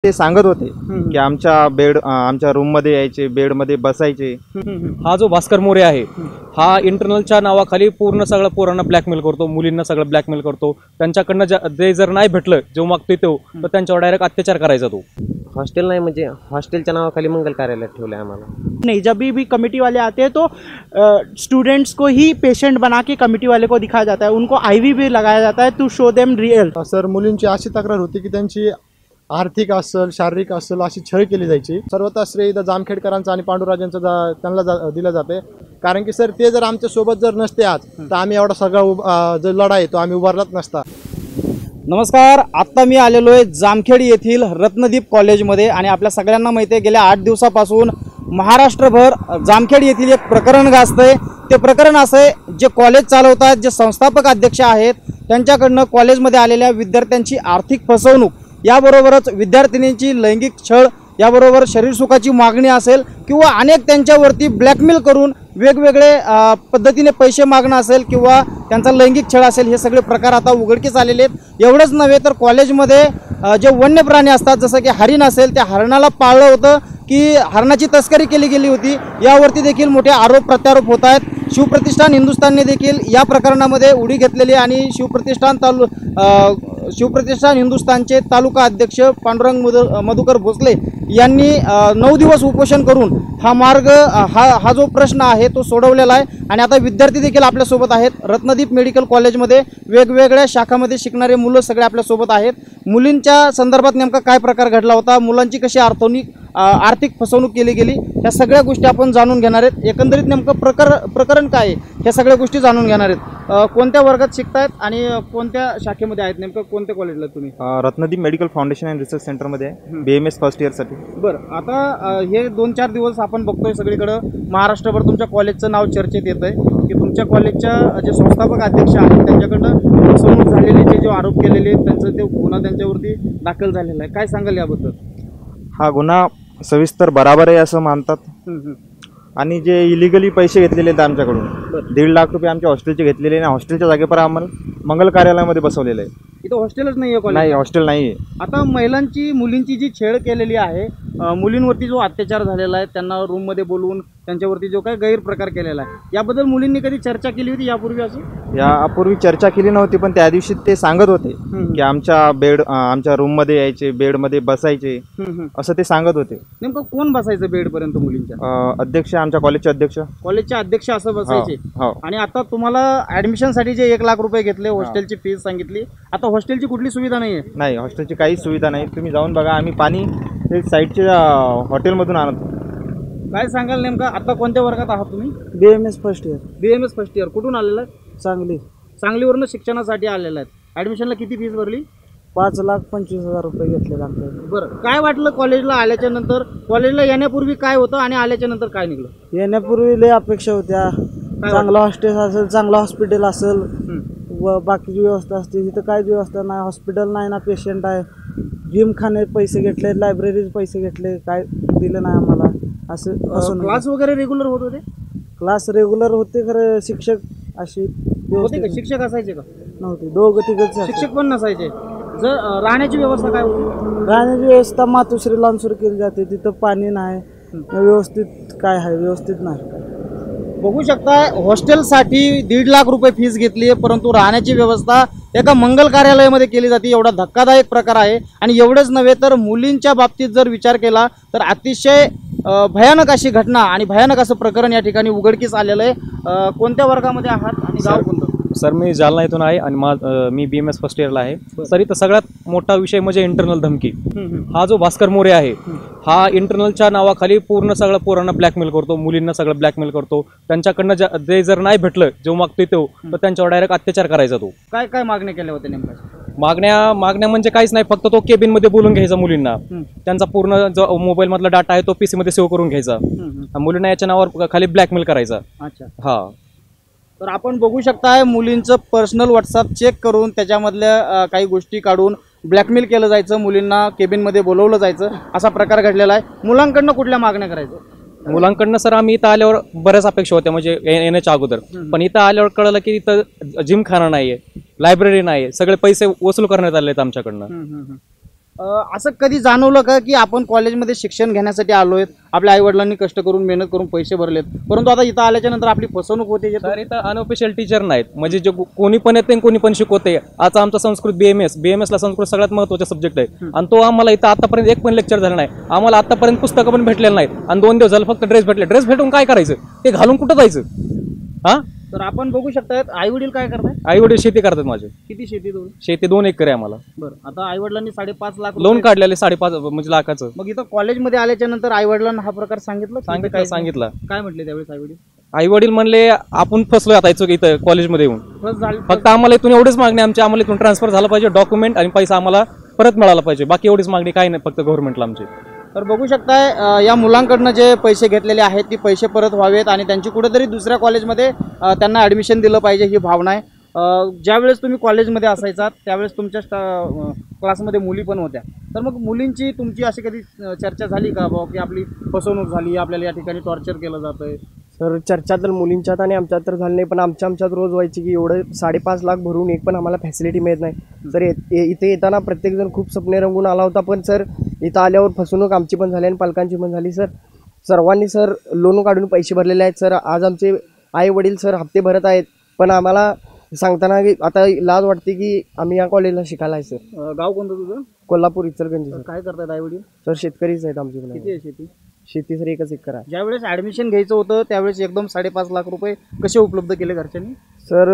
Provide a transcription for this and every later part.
ते सांगत होते की आमच्या रूम मध्ये यायचे, बेड मध्ये बसायचे। हा जो भास्कर मोरे आहे हा इंटरनलच्या नावाखाली पूर्ण सगळं पोरांना ब्लॅकमेल करतो, मुलींना सगळं ब्लॅकमेल करतो। त्यांच्याकडनं जे जर नाही भेटलं जो मागतोय तो तर त्यांच्यावर डायरेक्ट अत्याचार करायचा। तो हॉस्टेल नहीं, मुझे हॉस्टेलच्या नावाखाली मंगल कार्यालय ठेवलं आहे आम्हाला। नहीं, जब भी कमेटी वाले आते हैं तो स्टूडेंट्स को ही पेशेंट बना के कमेटी वाले को दिखाया जाता है, उनको आईवी भी लगाया जाता है to show them real. Sir, मुलींची अशी तक्रार होती की त्यांची आर्थिक असेल, शारीरिक असेल अशी छळ केली जायची। सर्वथा श्रेय इथं जामखेडकरांचं आणि पांडुराजांचं त्यांना दिलं जाते, कारण की सर ते जर आमच्या सोबत जर नसते आज तर आम्ही एवढा सगळा जो लढाई तो आम्ही उभारलाच नसता। नमस्कार, आत्ता मी आलेलो आहे जामखेड येथील रत्नदीप कॉलेजमध्ये आणि आपल्या सगळ्यांना माहिती आहे गेल्या 8 दिवसापासून महाराष्ट्रभर जामखेड येथील एक प्रकरण गाजतंय। ते प्रकरण असं आहे, जे कॉलेज चालवतात, जे संस्थापक अध्यक्ष आहेत त्यांच्याकडनं कॉलेजमध्ये आलेल्या विद्यार्थ्यांची आर्थिक फसवणूक, याबरोबरच विद्यार्थिनींची लैंगिक छळ, याबरोबर शरीर सुखाची मागणी असेल किंवा अनेक त्यांच्यावरती ब्लॅकमेल करून वेगवेगळे पद्धतीने पैसे मागणं असेल किंवा त्यांचा लैंगिक छळ असेल, हे सगळे प्रकार आता उघडकीस आलेले आहेत। एवढंच नव्हे तर कॉलेजमध्ये जे वन्य प्राणी असतात, जसं की हरिण असेल, त्या हरणाला पाळलं होतं की हरणाची तस्करी केली गेली होती, यावरती देखील मोठे आरोप प्रत्यारोप होत आहेत। शिवप्रतिष्ठान हिंदुस्थानने देखील या प्रकरणामध्ये उडी घेतलेली आणि शिवप्रतिष्ठान हिंदुस्थानचे तालुका अध्यक्ष पांडुरंग मधुकर भोसले यांनी 9 दिवस उपोषण करून हा जो प्रश्न आहे तो सोडवलेला आहे। आणि आता विद्यार्थी देखील आपल्यासोबत आहेत। रत्नदीप मेडिकल कॉलेजमध्ये वेगवेगळ्या शाखामध्ये शिकणारे मुलं सगळे आपल्यासोबत आहेत। मुलींच्या संदर्भात नेमका काय प्रकार घडला होता, मुलांची कशी आर्थिक फसवणूक केली गेली, ह्या सगळ्या गोष्टी आपण जाणून घेणार आहेत। एकंदरीत नेमकं प्रकरण काय आहे ह्या सगळ्या गोष्टी जाणून घेणार आहेत। कोणत्या वर्गात शिकतायत आणि कोणत्या शाखेमध्ये आहेत, नेमकं कोणत्या कॉलेजला तुम्ही? Ratnadeep medical foundation and research सेंटरमध्ये आहे, BMS फर्स्ट इयरसाठी। बरं, आता हे 2-4 दिवस आपण बघतोय सगळीकडं महाराष्ट्रभर तुमच्या कॉलेजचं नाव चर्चेत येतं आहे की तुमच्या कॉलेजच्या जे संस्थापक अध्यक्ष आहेत त्यांच्याकडनं फसवणूक झालेले जे आरोप केलेले त्यांचं ते गुन्हा त्यांच्यावरती दाखल झालेला आहे। काय सांगाल याबद्दल? हा गुन्हा सविस्तर बराबर आहे असं मानतात। आणि जे इलिगली पैसे घेतलेले आहेत आमच्याकडून 1.5 लाख रुपये आमच्या हॉस्टेलचे घेतलेले आणि हॉस्टेलच्या जागेवर आम्हाला मंगल कार्यालयामध्ये बसवलेलं आहे। इथं हॉस्टेलच नाही आहे कॉलेज? नाही, हॉस्टेल नाही आहे। आता मुलींची जी छेड केलेली आहे, मुलींवरती जो अत्याचार झालेला आहे, त्यांना रूममध्ये बोलवून त्यांच्यावरती जो काही गैरप्रकार केलेला आहे, याबद्दल मुलींनी कधी चर्चा केली होती यापूर्वी? यापूर्वी चर्चा केली नव्हती, पण त्या दिवशी ते सांगत होते की आमच्या रूममध्ये यायचे, बेडमध्ये बसायचे, असं ते सांगत होते। नेमकं कोण बसायचं बेडपर्यंत मुलींच्या? अध्यक्ष, आमच्या कॉलेजचे अध्यक्ष असं बसायचे। आणि आता तुम्हाला ऍडमिशनसाठी जे 1 लाख रुपये घेतले, हॉस्टेलची फीस सांगितली, आता हॉस्टेलची कुठली सुविधा नाही? नाही, हॉस्टेलची काहीच सुविधा नाही। तुम्ही जाऊन बघा, आम्ही पाणी साईडच्या हॉटेलमधून आणतो। काय सांगाल नेमका, आता कोणत्या वर्गात आहात तुम्ही? BMS first year. BMS first year. कुठून आलेला आहे? सांगलीवरून शिक्षणासाठी आलेला आहे। ॲडमिशनला किती फीस भरली? 5,25,000 रुपये घेतले आमच्याकडे। बरं, काय वाटलं कॉलेजला आल्याच्या नंतर? कॉलेजला येण्यापूर्वी काय होतं आणि आल्याच्या नंतर काय निघलं? येण्यापूर्वी लय अपेक्षा होत्या, चांगलं हॉस्टेल असेल, चांगलं हॉस्पिटल असेल व बाकीची व्यवस्था असते। तिथं काय व्यवस्था नाही, हॉस्पिटल नाही ना, पेशंट आहे, जिमखाने पैसे घेतले, लायब्ररीज पैसे घेतले, काय दिलं नाही आम्हाला। असं क्लास वगैरे रेग्युलर होत होते? क्लास रेग्युलर होते, खरं शिक्षक अशी होते का? शिक्षक असायचे का? नव्हते, 2-3 शिक्षक पण नसायचे। जर राहण्याची व्यवस्था काय होती? राहण्याची व्यवस्था मातोश्री लांबसूर केली जाते, तिथं पाणी नाही, व्यवस्थित काय आहे, व्यवस्थित नाही। बघू शकता, हॉस्टेलसाठी 1.5 लाख रुपये फीस घेतली आहे, परंतु राहण्याची व्यवस्था एका मंगल कार्यालयामध्ये केली जाते। एवढा धक्कादायक प्रकार आहे। आणि एवढंच नव्हे तर मुलींच्या बाबतीत जर विचार केला तर अतिशय भयानक अशी घटना आणि भयानक असं प्रकरण या ठिकाणी उघडकीस आलेलं आहे। कोणत्या वर्गामध्ये आहात आणि गाव कोणतं? सर, मी जालना इथून आहे आणि मी BMS फर्स्ट इयरला आहे। सर, इथं सगळ्यात मोठा विषय म्हणजे इंटरनल धमकी। हा जो भास्कर मोरे आहे हा इंटरनलच्या नावाखाली पूर्ण सगळं पोरांना ब्लॅकमेल करतो, मुलींना सगळं ब्लॅकमेल करतो। त्यांच्याकडनं जे जर नाही भेटलं जो मागतोय तो तर त्यांच्यावर डायरेक्ट अत्याचार करायचा। तो काय मागण्या केल्या होत्या नेमका? मागण्या म्हणजे काहीच नाही, फक्त तो केबिनमध्ये बोलून घ्यायचा मुलींना, त्यांचा पूर्ण जो मोबाईल मधला डाटा आहे तो PC मध्ये सेव्ह करून घ्यायचा, मुलींना याच्या नावावर खाली ब्लॅकमेल करायचा। अच्छा, हा। तर आपण बघू शकताय मुलींचं पर्सनल WhatsApp चेक करून त्याच्यामधल्या काही गोष्टी काढून ब्लॅकमेल केलं जायचं, मुलींना केबिनमध्ये बोलवलं जायचं, असा प्रकार घडलेला आहे। मुलांकडनं कुठल्या मागण्या करायचं? मुलांकडनं सर आम्ही इथं आल्यावर बऱ्याच अपेक्षा होत्या, म्हणजे येण्याच्या अगोदर, पण इथं आल्यावर कळलं की इथं जिमखाना नाहीये, लायब्ररी नाहीये, सगळे पैसे वसूल करण्यात आले आहेत आमच्याकडनं। असं कधी जाणवलं का की आपण कॉलेजमध्ये शिक्षण घेण्यासाठी आलोय, आपल्या आई वडिलांनी कष्ट करून मेहनत करून पैसे भरलेत, परंतु आता इथं आल्याच्या नंतर आपली फसवणूक होते? तर इथं अनऑफिशियल टीचर नाहीत, म्हणजे जे कोणी पण येते कोणी पण शिकवते. आता आमचा संस्कृत BMS ला संस्कृत सगळ्यात महत्त्वाचा सब्जेक्ट आहे आणि तो आम्हाला इथं आतापर्यंत एक पण लेक्चर झालं नाही. आम्हाला आतापर्यंत पुस्तकं पण भेटलेलं नाहीत आणि 2 दिवस झालं फक्त ड्रेस भेटले. ड्रेस भेटून काय करायचं, ते घालून कुठं जायचं? हा, तर आपण बघू शकता आई वडील काय करताय? आई वडील शेती करतात माझे. किती शेती दोन? शेती 2 एकर आहे आम्हाला. बरं, आता आई वडिलांनी 5.5 लाख लोन काढलेले 5.5 म्हणजे लाखाचं. मग इथं कॉलेजमध्ये आल्याच्या नंतर आई वडिलांना हा प्रकार सांगितलं? सांगितलं. काय म्हटले त्यावेळेस आई वडील? आई वडील म्हणले आपण फसलोय आता इथं कॉलेजमध्ये येऊन. फक्त आम्हाला इथून एवढीच मागणी, आम्हाला इथून ट्रान्सफर झाला पाहिजे, डॉक्युमेंट आणि पैसा आम्हाला परत मिळाला पाहिजे. बाकी एवढीच मागणी काही नाही फक्त गव्हर्नमेंटला आमची. तर बघू शकताय या मुलांकडनं जे पैसे घेतलेले आहेत ते पैसे परत व्हावेत आणि त्यांची कुठेतरी दुसऱ्या कॉलेजमध्ये त्यांना ॲडमिशन दिलं पाहिजे ही भावना आहे. ज्यावेळेस तुम्ही कॉलेजमध्ये असायचा त्यावेळेस तुमच्या क्लासमध्ये मुली पण होत्या, तर मग मुलींची तुमची अशी कधी चर्चा झाली का बाबा की आपली फसवणूक झाली, आपल्याला या ठिकाणी टॉर्चर केलं जातंय? सर चर्चा तर मुलींच्यात आणि आमच्यात तर झाली नाही, पण आमच्यात रोज व्हायची की एवढं 5.5 लाख भरून एक पण आम्हाला फॅसिलिटी मिळत नाही. सर इथे येताना प्रत्येकजण खूप स्वप्ने रंगून आला होता, पण सर इथं आल्यावर फसवणूक आमची पण झाली आणि पालकांची पण झाली. सर सर्वांनी सर लोन काढून पैसे भरलेले आहेत. सर आज आमचे आई वडील सर हप्ते भरत आहेत, पण आम्हाला सांगताना की आता लाज वाटते की आम्ही या कॉलेजला शिकायला आहे. सर गाव कोणतं तुझं? कोल्हापूर इचलकरंजी. सर काय करतात आई वडील? सर शेतकरीच आहेत आमची पण. किती आहे शेती? शेती सर 1 एकर आहे. ज्यावेळेस ॲडमिशन घ्यायचं होतं त्यावेळेस एकदम 5.5 लाख रुपये कसे उपलब्ध केले घरच्यांनी? सर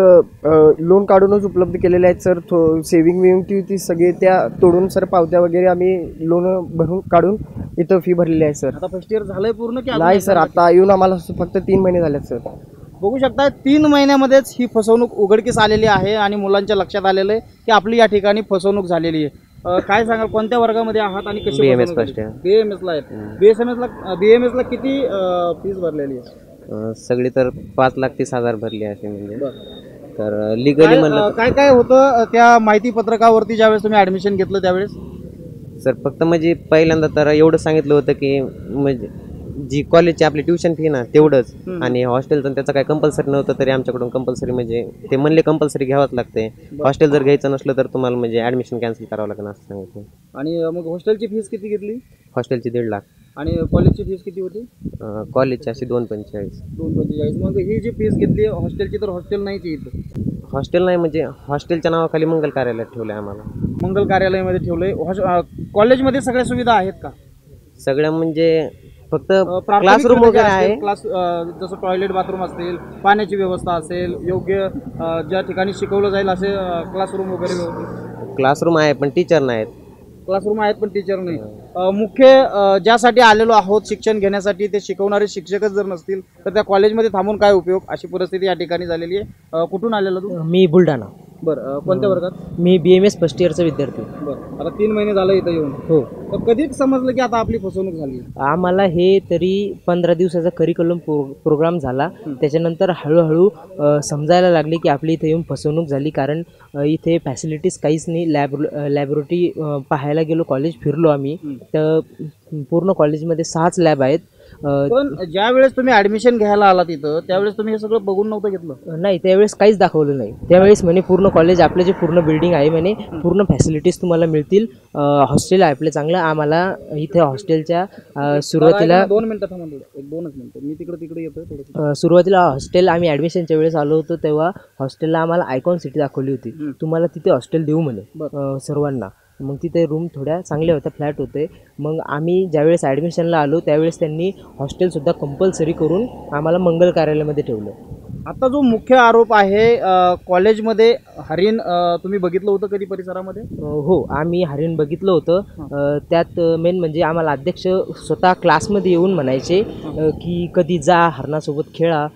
लोन काढूनच उपलब्ध केलेले आहेत. सर सेविंग विविंग ती सगळे त्या तोडून सर पावत्या वगैरे आम्ही लोन भरून काढून इथं फी भरलेली आहे. सर आता फर्स्ट इयर झालंय पूर्ण की नाही सर, आता येऊन आम्हाला फक्त 3 महिने झालेत. सर बघू शकता 3 महिन्यामध्येच ही फसवणूक उघडकीस आलेली आहे आणि मुलांच्या लक्षात आलेलं आहे की आपली या ठिकाणी फसवणूक झालेली आहे. काय सांगाल, कोणत्या वर्गामध्ये आहात आणि कशी? BMS first year. BMS ला आहेत. BMS ला किती फीस भरलेली आहे? सगळी तर 5,30,000 भरली असे म्हणजे. तर लिगली म्हणलं काय काय होतं त्या माहिती पत्रकावरती ज्यावेळेस तुम्ही ऍडमिशन घेतलं त्यावेळेस? सर फक्त म्हणजे पहिल्यांदा तर एवढं सांगितलं होतं की म्हणजे जी कॉलेजची आपली ट्युशन फी ना तेवढंच, आणि हॉस्टेलचं त्याचं काय कंपल्सरी नव्हतं, तरी आमच्याकडून कंपल्सरी म्हणजे ते म्हणले कंपल्सरी घ्यावंच लागते. हॉस्टेल जर घ्यायचं नसलं तर तुम्हाला म्हणजे ॲडमिशन कॅन्सल करावं लागेल असं सांगितलं. आणि मग हॉस्टेलची फीस किती घेतली? हॉस्टेलची 1.5 लाख. आणि कॉलेजची फीस किती होती? कॉलेजची अशी 245. 245. मग ही जी फीस घेतली हॉस्टेलची, तर हॉस्टेल नाहीच इथं? हॉस्टेल नाही, म्हणजे हॉस्टेलच्या नावाखाली मंगल कार्यालयात ठेवलं आहे आम्हाला. मंगल कार्यालयामध्ये ठेवलंय. कॉलेजमध्ये सगळ्या सुविधा आहेत का? सगळ्या म्हणजे फक्त क्लासरूम वगैरे आहे. क्लास जसं टॉयलेट बाथरूम असतील, पाण्याची व्यवस्था असेल, योग्य ज्या ठिकाणी शिकवलं जाईल असे क्लासरूम वगैरे व्यवस्थित? क्लासरूम आहे पण टीचर नाहीत. क्लासरूम आहेत पण टीचर नाही. मुख्य ज्यासाठी आलेलो आहोत शिक्षण घेण्यासाठी ते शिकवणारे शिक्षकच जर नसतील तर त्या कॉलेजमध्ये थांबून काय उपयोग, अशी परिस्थिती या ठिकाणी झालेली आहे. कुठून आलेला तू? मी बुलढाणा. बरं, कोणत्या वर्गात? मी BMS फर्स्ट इयरचा विद्यार्थी. बरं, आता 3 महिने झालं इथं येऊन. हो. तर कधीच समजलं की आता आपली फसवणूक झाली? आम्हाला हे तरी 15 दिवसाचा करिक्युलम प्रोग्राम झाला, त्याच्यानंतर हळूहळू समजायला लागले की आपली इथे येऊन फसवणूक झाली. कारण इथे फॅसिलिटीज काहीच नाही. लॅबोरेटरी पाहायला गेलो, कॉलेज फिरलो आम्ही, तर पूर्ण कॉलेजमध्ये 6च लॅब आहेत. पण ज्या वेळेस तुम्ही ऍडमिशन घ्यायला आला तिथं त्यावेळेस तुम्ही हे सगळं बघून नव्हतं घेतलं? नाही, त्यावेळेस काहीच दाखवलं नाही. त्यावेळेस म्हणे पूर्ण कॉलेज आपलं जे पूर्ण बिल्डिंग आहे म्हणे पूर्ण फॅसिलिटीज तुम्हाला मिळतील, हॉस्टेल आहे आपलं चांगलं. आम्हाला इथे हॉस्टेलच्या सुरुवातीला 2 मिनिटं थांबा, 2च मिनिटं मी तिकडे येतो थोडं. सुरुवातीला हॉस्टेल आम्ही ॲडमिशनच्या वेळेस आलो होतो तेव्हा हॉस्टेलला आम्हाला आयकॉन सिटी दाखवली होती, तुम्हाला तिथे हॉस्टेल देऊ म्हणे सर्वांना. मग तिथे रूम थोड्या चांगल्या होत्या, फ्लॅट होते. मग आम्ही ज्यावेळेस ॲडमिशनला आलो त्यावेळेस त्यांनी हॉस्टेलसुद्धा कंपल्सरी करून आम्हाला मंगल कार्यालयामध्ये ठेवलं. आता जो मुख्य आरोप आहे कॉलेजमध्ये हरिण तुम्ही बघितलं होतं कधी परिसरामध्ये? हो, आम्ही हरिण बघितलं होतं. त्यात मेन म्हणजे आम्हाला अध्यक्ष स्वतः क्लासमध्ये येऊन म्हणायचे की कधी जा हरणासोबत खेळा,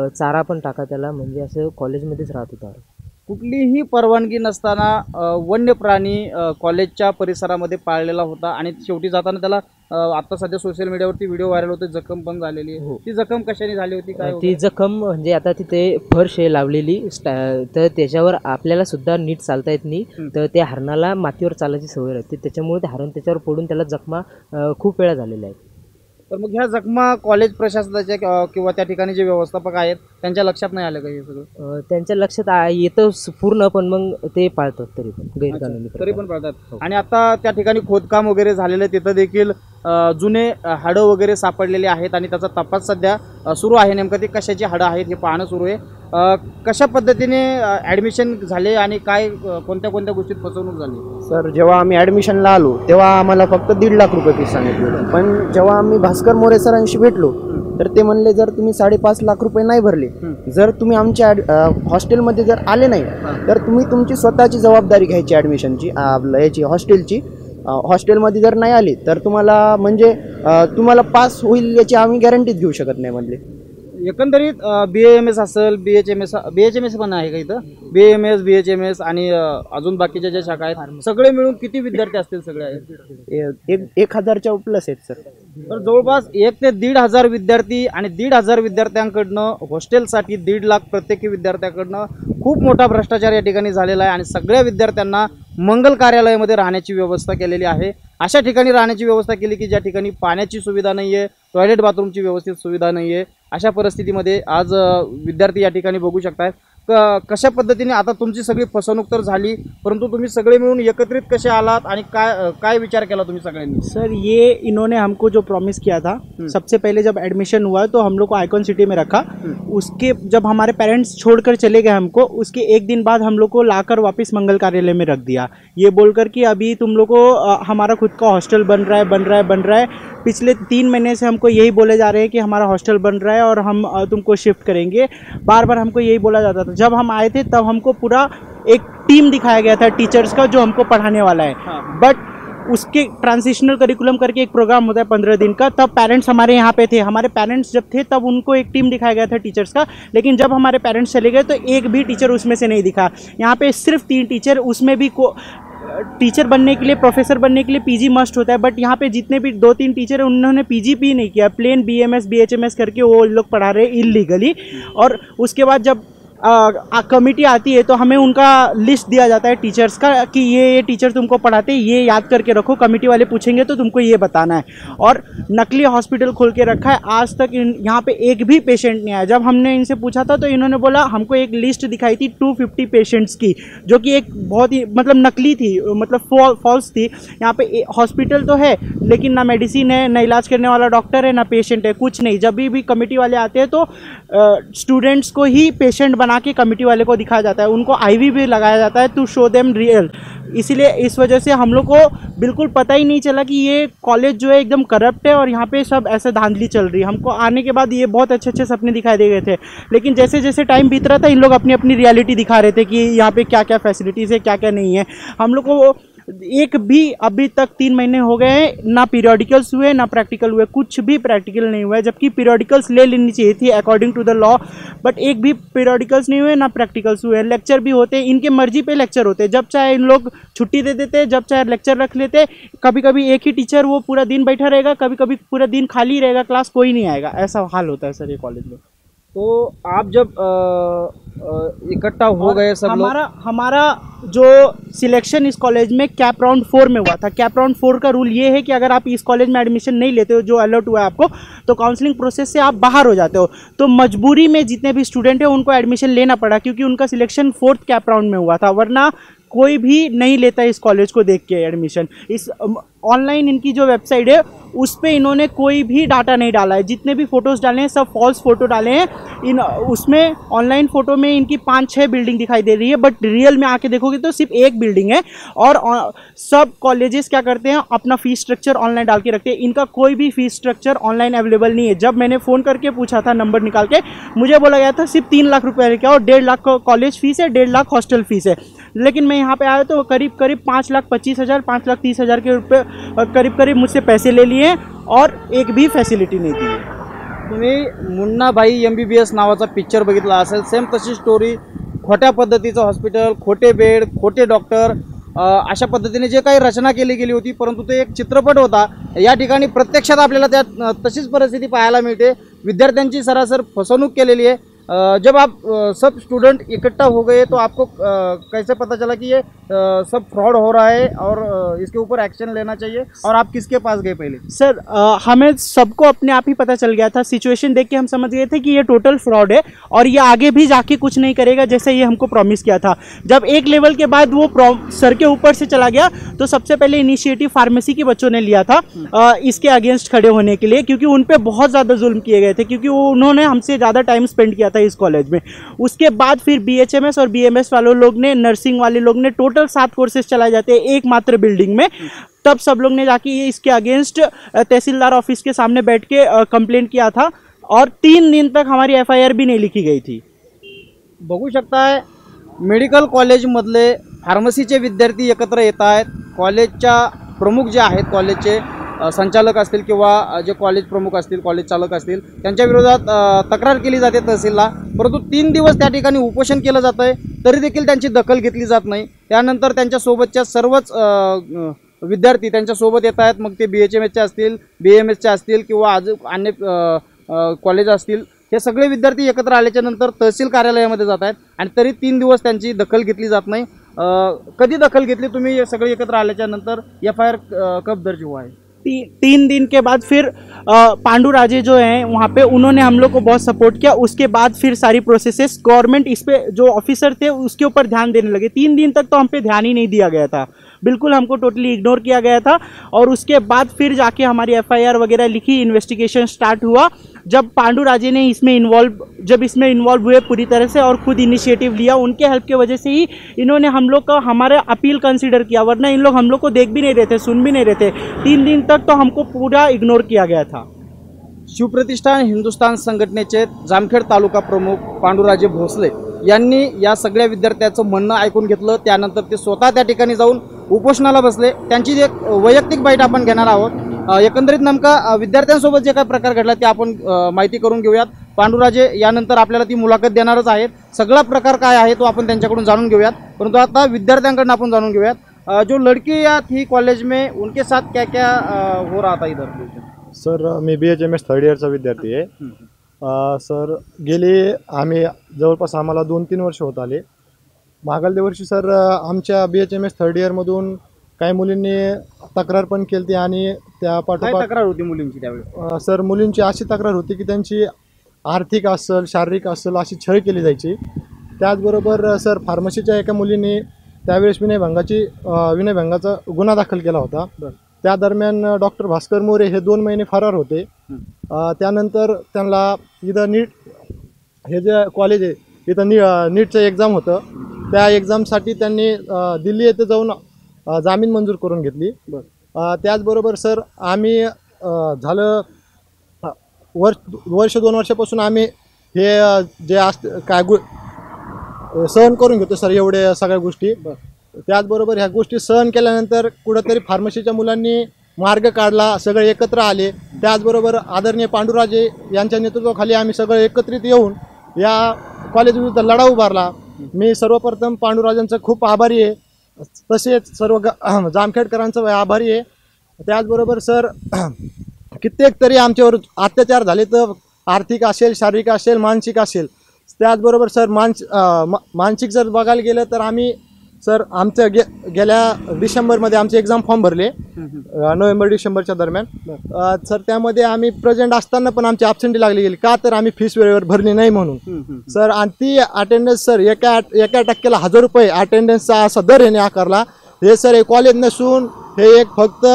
चारा पण टाका त्याला, म्हणजे असं कॉलेजमध्येच राहत होता. कुठलीही परवानगी नसताना वन्य प्राणी कॉलेजच्या परिसरामध्ये पाळलेला होता आणि शेवटी जाताना त्याला आता सध्या सोशल मीडियावरती व्हिडिओ व्हायरल होते, जखम पण झालेली आहे. ती जखम कशाने झाली होती, काय? ती जखम म्हणजे आता तिथे फर्श आहे लावलेली, तर त्याच्यावर आपल्याला सुद्धा नीट चालता येत नाही. तर त्या हरणाला मातीवर चालायची सवय राहते, त्याच्यामुळे ते हरण त्याच्यावर पडून त्याला जखमा खूप वेळा झालेल्या आहेत. तर मग ह्या जखमा कॉलेज प्रशासनाच्या किंवा त्या ठिकाणी जे व्यवस्थापक आहेत त्यांच्या लक्षात नाही आलं का हे सगळं? त्यांच्या लक्षात येतं पूर्ण, पण मग ते पाळतात तरी पण गैरकानूनी तरी प्रकार. पण पाळतात. आणि आता त्या ठिकाणी खोदकाम वगैरे झालेलं आहे, तिथं देखील जुने हाडं वगैरे सापडलेले आहेत आणि त्याचा तपास सध्या सुरू आहे. नेमकं ते कशाची हाडं आहेत हे पाहणं सुरू आहे. कशा पद्धतीने ॲडमिशन झाले आणि काय कोणत्या कोणत्या गोष्टीत फसवणूक झाली? सर, जेव्हा आम्ही ॲडमिशनला आलो तेव्हा आम्हाला फक्त 1.5 लाख रुपये फीस सांगितली होती. पण जेव्हा आम्ही भास्कर मोरे सरांशी भेटलो तर ते म्हणले जर तुम्ही 5.5 लाख रुपये नाही भरले, जर तुम्ही आमच्या हॉस्टेलमध्ये जर आले नाही तर तुम्ही तुमची स्वतःची जबाबदारी घ्यायची ॲडमिशनची, याची हॉस्टेलची. हॉस्टेलमध्ये जर नाही आली तर तुम्हाला म्हणजे तुम्हाला पास होईल याची आम्ही गॅरंटीच घेऊ शकत नाही म्हणले. एकंदरीत BAMS असेल, BHMS पण आहे का इथं? BAMS, BHMS आणि अजून बाकीच्या ज्या शाखा आहेत सगळे मिळून किती विद्यार्थी असतील? सगळे आहेत 1,000च्या प्लस आहेत सर. तर जवळपास 1 ते 1,500 विद्यार्थी आणि 1,500 विद्यार्थ्यांकडनं हॉस्टेलसाठी 1.5 लाख प्रत्येकी विद्यार्थ्याकडनं खूप मोठा भ्रष्टाचार या ठिकाणी झालेला आहे. आणि सगळ्या विद्यार्थ्यांना मंगल कार्यालयामध्ये राहण्याची व्यवस्था केलेली आहे. अशा ठिकाणी राहण्याची व्यवस्था केली की ज्या ठिकाणी पाण्याची सुविधा नाही आहे, टॉयलेट बाथरूमची व्यवस्थित सुविधा नाही आहे. अशा परिस्थितीमध्ये आज विद्यार्थी या ठिकाणी बघू शकतात. कशा पद्धतीने आता तुमची सगळी फसवणूक तर झाली, परंतु तुम्ही सगळे मिळून एकत्रित कसे आलात आणि काय विचार केला तुम्ही सगळ्यांनी? सर, ये इन्होंने हमको जो प्रॉमिस किया था, सबसे पहले जब एडमिशन हुआ तो हम लोग को आइकॉन सिटी में रखा. उसके जब हमारे पेरेंट्स छोड़कर चले गए हमको, उसके 1 दिन बाद हम लोग को लाकर वापस मंगल कार्यालय में रख दिया, ये बोलकर कि अभी तुम लोग को हमारा खुद का हॉस्टल बन रहा है. पिछले 3 महीने से हमको यही बोले जा रहे हैं कि हमारा हॉस्टल बन रहा है और हम तुमको शिफ्ट करेंगे. बार बार हमको यही बोला जाता था. जब हम आए थे तब हमको पूरा एक टीम दिखाया गया था टीचर्स का जो हमको पढ़ाने वाला है. बट उसके ट्रांजिशनल करिकुलम करके एक प्रोग्राम होता है 15 दिन का, तब पेरेंट्स हमारे यहाँ पे थे. हमारे पेरेंट्स जब थे तब उनको एक टीम दिखाया गया था टीचर्स का, लेकिन जब हमारे पेरेंट्स चले गए तो एक भी टीचर उसमें से नहीं दिखा. यहाँ पे सिर्फ 3 टीचर, उसमें भी टीचर बनने के लिए, प्रोफेसर बनने के लिए PG मस्ट होता है. बट यहाँ पे जितने भी 2-3 टीचर हैं उन्होंने PG भी नहीं किया, प्लेन BMS BHMS करके वो लोग पढ़ा रहे इलीगली. और उसके बाद जब कमिटी आती है तो हमें उनका लिस्ट दिया जाता है टीचर्स का कि ये टीचर तुमको पढ़ाते हैं, ये याद करके रखो, कमिटी वाले पूछेंगे तो तुमको ये बताना है. और नकली हॉस्पिटल खोल के रखा है. आज तक यहाँ पे एक भी पेशेंट नहीं आया. जब हमने इनसे पूछा था तो इन्होंने बोला, हमको एक लिस्ट दिखाई थी 250 पेशेंट्स की, जो कि एक बहुत ही मतलब नकली थी, मतलब फॉल्स थी. यहाँ पे हॉस्पिटल तो है लेकिन ना मेडिसिन है, ना इलाज करने वाला डॉक्टर है, ना पेशेंट है, कुछ नहीं. जब भी कमेटी वाले आते हैं तो स्टूडेंट्स को ही पेशेंट बना के कमेटी वाले को दिखाया जाता है. उनको IV भी लगाया जाता है टू शो देम रियल. इसीलिए इस वजह से हम लोग को बिल्कुल पता ही नहीं चला कि ये कॉलेज जो है एकदम करप्ट है और यहाँ पे सब ऐसे धांधली चल रही है. हमको आने के बाद ये बहुत अच्छे अच्छे सपने दिखाई दे गए थे, लेकिन जैसे जैसे टाइम बीत रहा था इन लोग अपनी अपनी रियलिटी दिखा रहे थे कि यहाँ पे क्या क्या फैसिलिटीज़ है, क्या क्या नहीं है. हम लोग को एक भी अभी तक 3 महीने हो गए हैं, ना पीरियडिकल्स हुए ना प्रैक्टिकल हुए, कुछ भी प्रैक्टिकल नहीं हुआ है. जबकि पीरियडिकल्स ले लेनी चाहिए थी according to the law, but एक भी पीरियडिकल्स नहीं हुए ना प्रैक्टिकल्स हुए. लेक्चर भी होते, इनके मर्जी पे लेक्चर होते, जब चाहे इन लोग छुट्टी दे देते, जब चाहे लेक्चर रख लेते. कभी कभी एक ही टीचर वो पूरा दिन बैठा रहेगा, कभी कभी पूरा दिन खाली रहेगा, क्लास कोई नहीं आएगा. ऐसा हाल होता है सर ये कॉलेज में. तो आप जब इकट्ठा हो गए सब लोग, हमारा जो सिलेक्शन इस कॉलेज में कैप राउंड 4 में हुआ था. कैप राउंड 4 का रूल ये है कि अगर आप इस कॉलेज में एडमिशन नहीं लेते हो, जो अलर्ट हुआ है आपको, तो काउंसलिंग प्रोसेस से आप बाहर हो जाते हो. तो मजबूरी में जितने भी स्टूडेंट हैं उनको एडमिशन लेना पड़ा, क्योंकि उनका सिलेक्शन 4th कैप राउंड में हुआ था. वरना कोई भी नहीं लेता इस कॉलेज को देख के एडमिशन. इस ऑनलाइन इनकी जो वेबसाइट है उस पे इन्होंने कोई भी डाटा नहीं डाला है. जितने भी फ़ोटोज़ डाले हैं सब फॉल्स फ़ोटो डाले हैं. उसमें ऑनलाइन फ़ोटो में इनकी 5-6 बिल्डिंग दिखाई दे रही है, बट रियल में आके देखोगे तो सिर्फ एक बिल्डिंग है. और सब कॉलेजेस क्या करते हैं, अपना फ़ीस स्ट्रक्चर ऑनलाइन डाल के रखते हैं. इनका कोई भी फ़ीस स्ट्रक्चर ऑनलाइन अवेलेबल नहीं है. जब मैंने फ़ोन करके पूछा था नंबर निकाल के, मुझे बोला गया था सिर्फ 3 लाख रुपये लेके आओ, 1.5 लाख कॉलेज फ़ीस है, 1.5 लाख हॉस्टल फ़ीस है. लेकिन मैं यहाँ पे आया तो करीब 5,25,000 5,30,000 के रुपये करीब मुझसे पैसे ले लिए और एक भी फॅसिलिटी नाही दिली. तुम्ही मुन्नाभाई MBBS नावाचा पिक्चर बघितला असेल. सेम तशी स्टोरी, खोट्या पद्धतीचं हॉस्पिटल, खोटे बेड, खोटे डॉक्टर, अशा पद्धतीने जे काही रचना केली गेली होती. परंतु ते एक चित्रपट होता. या ठिकाणी प्रत्यक्षात आपल्याला त्यात तशीच परिस्थिती पाहायला मिळते. विद्यार्थ्यांची सरासर फसवणूक केलेली आहे. जब आप सब स्टूडेंट इकट्ठा हो गए तो आपको कैसे पता चला कि ये सब फ्रॉड हो रहा है और इसके ऊपर एक्शन लेना चाहिए, और आप किसके पास गए पहले? सर हमें सबको अपने आप ही पता चल गया था, सिचुएशन देख के हम समझ गए थे कि ये टोटल फ्रॉड है और ये आगे भी जाके कुछ नहीं करेगा जैसे ये हमको प्रॉमिस किया था। जब एक लेवल के बाद वो सर के ऊपर से चला गया तो सबसे पहले इनिशिएटिव फार्मेसी के बच्चों ने लिया था इसके अगेंस्ट खड़े होने के लिए, क्योंकि उन पे बहुत ज़्यादा जुल्म किए गए थे, क्योंकि उन्होंने हमसे ज़्यादा टाइम स्पेंड किया था इस कॉलेज में। उसके बाद फिर BHMS और BMS वालों लोग ने, नर्सिंग वाले लोग ने, टोटल 7 कोर्सेज चलाए जाते हैं एक मात्र बिल्डिंग में। तब सब लोग ने जाके ये इसके अगेंस्ट तहसीलदार ऑफिस के सामने बैठ के कंप्लेंट किया था और 3 दिन तक हमारी FIR भी नहीं लिखी गई थी। बघू शकताय मेडिकल कॉलेजमधले फार्मसीचे विद्यार्थी एकत्र येत आहेत। कॉलेजच्या प्रमुख जे आहेत, कॉलेजचे संचालक असतील किंवा जे कॉलेज प्रमुख असतील, कॉलेज चालक असतील, त्यांच्या विरोधात तक्रार केली जाते तहसीलला, परंतु 3 दिवस त्या ठिकाणी उपोषण केलं जातं आहे, तरी देखील त्यांची दखल घेतली जात नाही। त्यानंतर त्यांच्यासोबतच्या सर्वच विद्यार्थी त्यांच्यासोबत येत आहेत, मग ते BHMSचे असतील, BMSचे असतील किंवा अजून अन्य कॉलेज असतील, हे सगळे विद्यार्थी एकत्र आल्याच्या नंतर तहसील कार्यालयामध्ये जात आहेत आणि तरी 3 दिवस त्यांची दखल घेतली जात नाही। कधी दखल घेतली तुम्ही सगळे एकत्र आल्याच्या नंतर? FIR कब दर्ज हुआ है? 3 दिन के बाद फिर पांडु राजे जो हैं वहाँ पे उन्होंने हम लोग को बहुत सपोर्ट किया। उसके बाद फिर सारी प्रोसेसेस गवर्नमेंट इस पे जो ऑफिसर थे उसके ऊपर ध्यान देने लगे। 3 दिन तक तो हम पे ध्यान ही नहीं दिया गया था, बिल्कुल हमको टोटली इग्नोर किया गया था। और उसके बाद फिर जाके हमारी FIR वगैरह लिखी, इन्वेस्टिगेशन स्टार्ट हुआ। जब पांडु राजे ने इसमें इन्वॉल्व हुए पूरी तरह से और खुद इनिशिएटिव लिया, उनके हेल्प की वजह से ही इन्होंने हम लोग का हमारा अपील कंसीडर किया, वरना इन लोग हम लोग को देख भी नहीं रहे थे, सुन भी नहीं रहे थे। 3 दिन तक तो हमको पूरा इग्नोर किया गया था। शिवप्रतिष्ठान हिंदुस्थान संघटनेचे जामखेड तालुका प्रमुख पांडुराजे भोसले यांनी या सगळ्या विद्यार्थ्यांचं म्हणणं ऐकून घेतलं। त्यानंतर ते स्वतः त्या ठिकाणी जाऊन उपोषणाला बसले। त्यांची एक वैयक्तिक बाईट आपण घेणार आहोत। एकंदरीत नेमका विद्यार्थ्यांसोबत जे काही प्रकार घडला ते आपण माहिती करून घेऊयात। पांडुराजे यानंतर आपल्याला ती मुलाखत देणारच आहेत। सगळा प्रकार काय आहे तो आपण त्यांच्याकडून जाणून घेऊयात, परंतु आता विद्यार्थ्यांकडून आपण जाणून घेऊयात जो लड़की या थी कॉलेज में, उनके साथ क्या क्या हो रहा था इधर? सर मी BHMS 3rd इयरचा विद्यार्थी आहे। सर गेली जवळपास आम्हाला 2-3 वर्ष होत आले। मागल्या वर्षी सर आमच्या BHMS 3rd इयरमधून काही मुलींनी तक्रार पण केली आणि त्या पाठोपाठ तक्रार होती मुलींची त्यावेळी? सर मुलींची अशी तक्रार होती की त्यांची आर्थिक असेल, शारीरिक असेल अशी छळ केली जायची। त्याचबरोबर सर फार्मसीच्या एका मुलीने त्यावेळेस विनयभंगाचा गुन्हा दाखल केला होता। त्या दरम्यान डॉक्टर भास्कर मोरे हे 2 महिने फरार होते। त्यानंतर त्यांना इथं हे जे कॉलेज आहे इथं नीटचं एक्झाम होतं, त्या एक्झामसाठी त्यांनी दिल्ली येथे जाऊन जामीन मंजूर करून घेतली। त्याचबरोबर सर आम्ही झालं वर्ष 2 वर्षापासून आम्ही हे जे काय सहन करून घेतो सर एवढे सगळ्या गोष्टी। त्याचबरोबर ह्या गोष्टी सहन केल्यानंतर कुठंतरी फार्मसीच्या मुलांनी मार्ग काढला, सगळे एकत्र आले। त्याचबरोबर आदरणीय पांडुराजे यांच्या नेतृत्वाखाली आम्ही सगळे एकत्रित येऊन या कॉलेज विरुद्ध लढा उभारला। मी सर्वप्रथम पांडुराजांचा खूप आभारी आहे, तसेच सर्व जामखेडकरांचा आभारी आहे। त्याचबरोबर सर कित्येक तरी आमच्यावर अत्याचार झाले, तर आर्थिक असेल, शारीरिक असेल, मानसिक असेल। त्याचबरोबर सर मानसिक जर बघायला गेलं तर आम्ही सर आमच्या गेल्या डिसेंबरमध्ये आमचे एक्झाम फॉर्म भरले, नोव्हेंबर-डिसेंबरच्या दरम्यान। सर त्यामध्ये आम्ही प्रेझेंट असताना पण आमची ॲब्सेंटी लागली गेली, का तर आम्ही फीस वेळेवर भरली नाही म्हणून सर। आणि ती अटेंडन्स सर एका टक्क्याला 1000 रुपये अटेंडन्सचा असा दर याने आकारला। हे सर हे कॉलेज नसून हे एक फक्त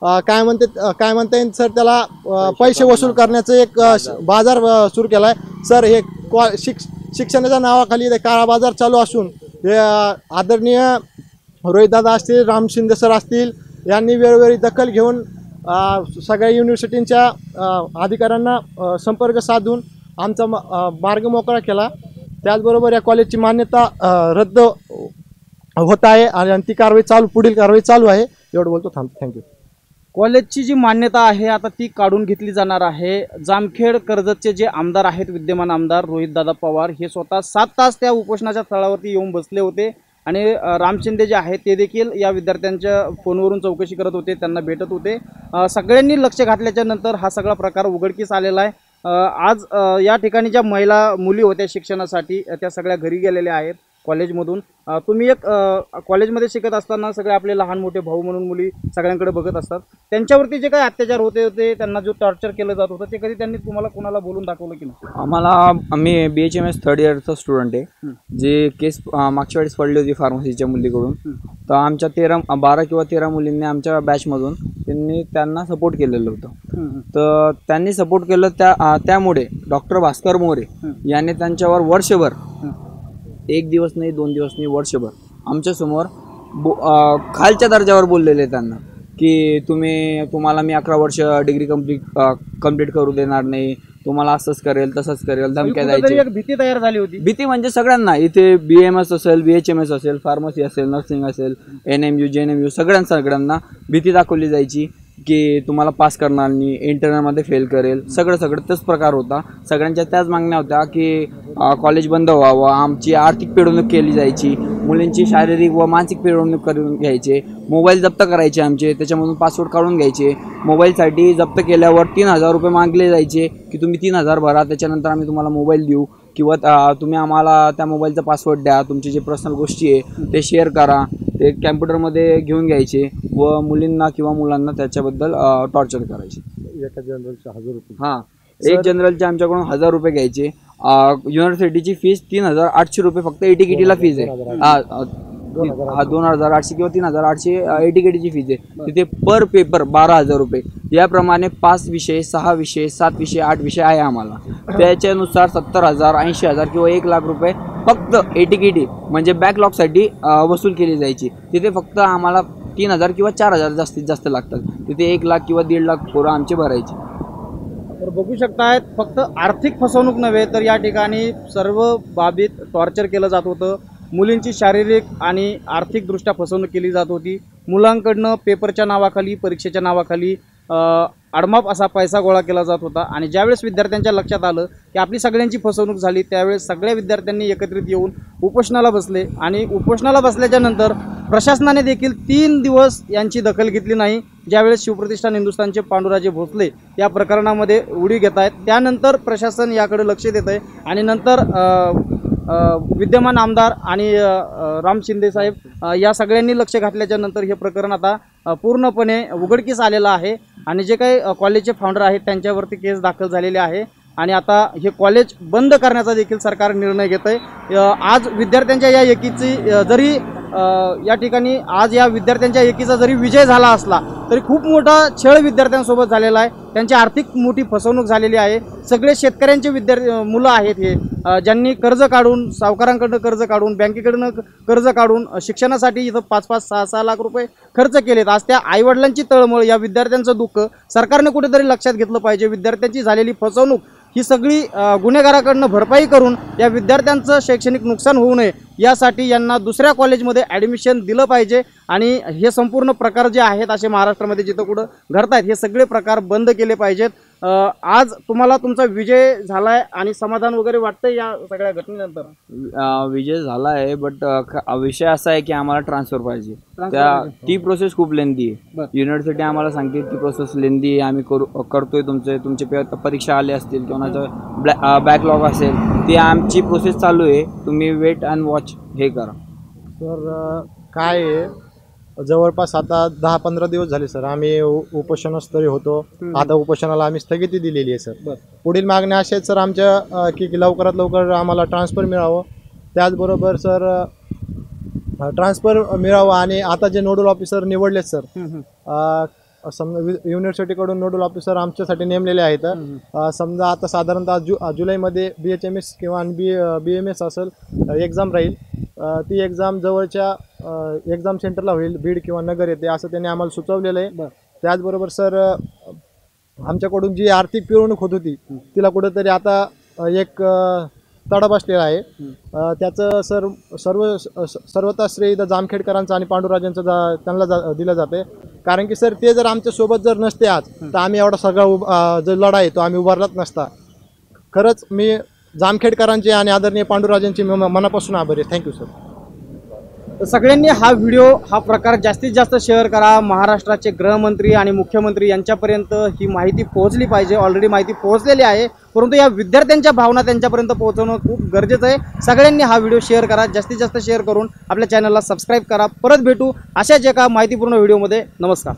काय म्हणता येईल सर, त्याला पैसे वसूल करण्याचं एक बाजार सुरू केला आहे सर। हे शिक्षणाच्या नावाखाली काळा बाजार चालू असून हे आदरणीय रोहितदादा असतील, राम शिंदे सर असतील, यांनी वेळोवेळी दखल घेऊन सगळ्या युनिव्हर्सिटींच्या अधिकाऱ्यांना संपर्क साधून आमचा मार्ग मोकळा केला। त्याचबरोबर या कॉलेजची मान्यता रद्द होत आहे आणि ती पुढील कारवाई चालू आहे। एवढं बोलतो, थांबतो, थँक्यू। कॉलेजची जी मान्यता आहे आता ती काढून घेतली जाणार आहे। जामखेड कर्जतचे जे आमदार आहेत, विद्यमान आमदार रोहितदादा पवार, हे स्वतः 7 तास त्या उपोषणाच्या स्थळावरती येऊन बसले होते आणि राम शिंदे जे आहेत ते देखील या विद्यार्थ्यांच्या फोनवरून चौकशी करत होते, त्यांना भेटत होते। सगळ्यांनी लक्ष घातल्याच्या नंतर हा सगळा प्रकार उघडकीस आलेला आहे। आज या ठिकाणी ज्या महिला मुली होत्या शिक्षणासाठी त्या सगळ्या घरी गेलेल्या आहेत कॉलेजमधून. तुम्ही एक कॉलेजमध्ये शिकत असताना सगळे आपले लहान मोठे भाऊ म्हणून मुली सगळ्यांकडे बघत असतात. त्यांच्यावरती जे काही अत्याचार होते त्यांना जो टॉर्चर केलं जात होतं ते कधी त्यांनी तुम्हाला कोणाला बोलून दाखवलं की नाही? आम्ही BHMS थर्ड इयरचा स्टुडंट आहे. जे केस मागच्या वेळेस पडली होती फार्मसीच्या मुलीकडून, तर आमच्या 12 किंवा 13 मुलींनी आमच्या बॅचमधून त्यांना सपोर्ट केलेलं होतं. तर त्यांनी सपोर्ट केलं त्यामुळे डॉक्टर भास्कर मोरे याने त्यांच्यावर वर्षभर, एक दिवस नाही 2 दिवस नाही, वर्षभर आमच्यासमोर खालच्या दर्जावर बोललेले त्यांना की तुम्हाला मी 11 वर्ष डिग्री कंप्लीट करू देणार नाही, तुम्हाला असंच करेल तसंच करेल, धमक्या द्यायची. भीती तयार झाली होती. भीती म्हणजे सगळ्यांना, इथे BMS असेल, BHMS असेल, फार्मसी असेल, नर्सिंग असेल, NMU JNMU सगळ्यांना भीती दाखवली जायची की तुम्हाला पास करणार नाही, इंटरनलमध्ये फेल करेल, सगळं तोच प्रकार होता. सगळ्यांच्या त्याच मागण्या होत्या की कॉलेज बंद व्हावं, आमची आर्थिक पिळवणूक केली जायची, मुलींची शारीरिक व मानसिक पिळवणूक करून घ्यायचे, मोबाईल जप्त करायचे आमचे, त्याच्यामधून पासवर्ड काढून घ्यायचे. मोबाईलसाठी जप्त केल्यावर 3000 रुपये मागले जायचे की तुम्ही 3000 भरा, त्याच्यानंतर आम्ही तुम्हाला मोबाईल देऊ, किंवा तुम्ही आम्हाला त्या मोबाईलचा पासवर्ड द्या, तुमची जे पर्सनल गोष्टी आहे ते शेअर करा. ते कॅम्प्युटरमध्ये घेऊन घ्यायचे व मुलींना किंवा मुलांना त्याच्याबद्दल टॉर्चर करायचे. एका जनरलचे 1000 रुपये. हां, एक जनरलचे आमच्याकडून 1000 रुपये घ्यायचे. युनिव्हर्सिटीची फीस 3800 रुपये फक्त ATKT फीज आहे. 2800 किंवा 3800 ATKT फीज आहे. तिथे पर पेपर 12000 रुपये. याप्रमाणे 5 विषय, 6 विषय, 7 विषय, 8 विषय आहे आम्हाला. त्याच्यानुसार 70,000, 80,000 किंवा 1 लाख रुपये फक्त ATKT म्हणजे बॅकलॉगसाठी वसूल केली जायची. तिथे फक्त आम्हाला 3000 किंवा 4000 जास्तीत जास्त लागतात. तिथे 1 लाख किंवा 1.5 लाख पोरं आमचे भरायचे. तर बघू शकतायत, फक्त आर्थिक फसवणूक नव्हे तर या ठिकाणी सर्व बाबीत टॉर्चर केलं जात होतं. मुलींची शारीरिक आणि आर्थिकदृष्ट्या फसवणूक केली जात होती. मुलांकडनं पेपरच्या नावाखाली, परीक्षेच्या नावाखाली आडमाप असा पैसा गोळा केला जात होता. आणि ज्यावेळेस विद्यार्थ्यांच्या लक्षात आलं की आपली सगळ्यांची फसवणूक झाली, त्यावेळेस सगळ्या विद्यार्थ्यांनी एकत्रित येऊन उपोषणाला बसले. आणि उपोषणाला बसल्याच्या नंतर प्रशासनाने देखील 3 दिवस यांची दखल घेतली नाही. ज्यावेळेस शिवप्रतिष्ठान हिंदुस्थानचे पांडुराजे भोसले या प्रकरणामध्ये उडी घेत आहेत, त्यानंतर प्रशासन याकडे लक्ष देत आहे. आणि नंतर विद्यमान आमदार आणि राम शिंदे साहेब या सगळ्यांनी लक्ष घातल्याच्या नंतर हे प्रकरण आता पूर्णपणे उघडकीस आलेलं आहे. आणि जे काही कॉलेजचे फाउंडर आहेत त्यांच्यावरती केस दाखल झालेले आहे. आणि आता हे कॉलेज बंद करण्याचा देखील सरकार निर्णय घेत आहे. आज विद्यार्थ्यांच्या या एकीची जरी या ठिकाणी आज या विद्यार्थ्यांच्या एकीचा जरी विजय झाला असला तरी खूप मोठा छळ विद्यार्थ्यांसोबत झालेला आहे. त्यांची आर्थिक मोठी फसवणूक झालेली आहे. सगळे शेतकऱ्यांचे मुलं आहेत हे, ज्यांनी कर्ज काढून, सावकारांकडनं कर्ज काढून, बँकेकडनं कर्ज काढून शिक्षणासाठी इथं 5-5, 6-6 लाख रुपये खर्च केलेत. आज त्या आईवडिलांची तळमळ, या विद्यार्थ्यांचं दुःख सरकारने कुठेतरी लक्षात घेतलं पाहिजे. विद्यार्थ्यांची झालेली फसवणूक ही सगळी गुन्हेगाराकडनं भरपाई करून या विद्यार्थ्यांचं शैक्षणिक नुकसान होऊ नये यासाठी यांना दुसऱ्या कॉलेजमध्ये ॲडमिशन दिलं पाहिजे. आणि हे संपूर्ण प्रकार जे आहेत असे महाराष्ट्रामध्ये जिथं कुठं घडतायत हे सगळे प्रकार बंद केले पाहिजेत. आज तुम्हाला तुमचा विजय झाला आहे आणि समाधान वगैरे वाटतं या सगळ्या घटनेनंतर? विजय झाला आहे, बट विषय असा आहे की आम्हाला ट्रान्सफर पाहिजे. ती प्रोसेस खूप लेंदी आहे. युनिव्हर्सिटी आम्हाला सांगते ती प्रोसेस लेंदी आहे, आम्ही करतोय. तुमचे परीक्षा आले असतील, कोणाचं बॅकलॉग असेल, ती आमची प्रोसेस चालू आहे. तुम्ही वेट अँड वॉच हे करा. सर काय आहे, जवळपास आता 10-15 दिवस झाले सर आम्ही उपोषणस्थळी होतो. आता उपोषणाला आम्ही स्थगिती दिलेली आहे सर. पुढील मागण्या अशा आहेत सर आमच्या की लवकरात लवकर आम्हाला ट्रान्सफर मिळावं. त्याचबरोबर सर ट्रान्सफर मिळावं. आणि आता जे नोडल ऑफिसर निवडले सर, समजा युनिव्हर्सिटीकडून नोडल ऑफिसर आमच्यासाठी नेमलेले आहेत. समजा आता साधारणतः जुलैमध्ये BHMS किंवा BMS असेल एक्झाम राहील, ती एक्झाम जवळच्या एक्झाम सेंटरला होईल, बीड किंवा नगर येथे, असं त्यांनी आम्हाला सुचवलेलं आहे. त्याचबरोबर सर आमच्याकडून जी आर्थिक पिळवणूक होत होती तिला कुठंतरी आता एक तडा बसलेला आहे. त्याचं सर सर्वता श्रेय इथं जामखेडकरांचं आणि पांडुराजांचं त्यांना दिलं जाते. कारण की सर ते जर आमच्यासोबत जर नसते आज तर आम्ही एवढा सगळा जो लढा आहे तो आम्ही उभारलाच नसता. खरंच मी जामखेडकरांचे आणि आदरणीय पांडुराजांचे मनापासून आभारी आहे. Thank you sir. तर सगळ्यांनी हा व्हिडिओ हा प्रकार जास्तीत जास्त शेअर करा. महाराष्ट्राचे गृहमंत्री आणि मुख्यमंत्री यांच्यापर्यंत ही माहिती पोहोचली पाहिजे. ऑलरेडी माहिती पोहोचलेली आहे, परंतु या विद्यार्थ्यांच्या भावना त्यांच्यापर्यंत पोहोचवणं खूप गरजेचं आहे. सगळ्यांनी हा व्हिडिओ शेअर करा, जास्तीत जास्त शेअर करून आपल्या चॅनलला सबस्क्राईब करा. परत भेटू अशाच एका माहितीपूर्ण व्हिडिओमध्ये. नमस्कार.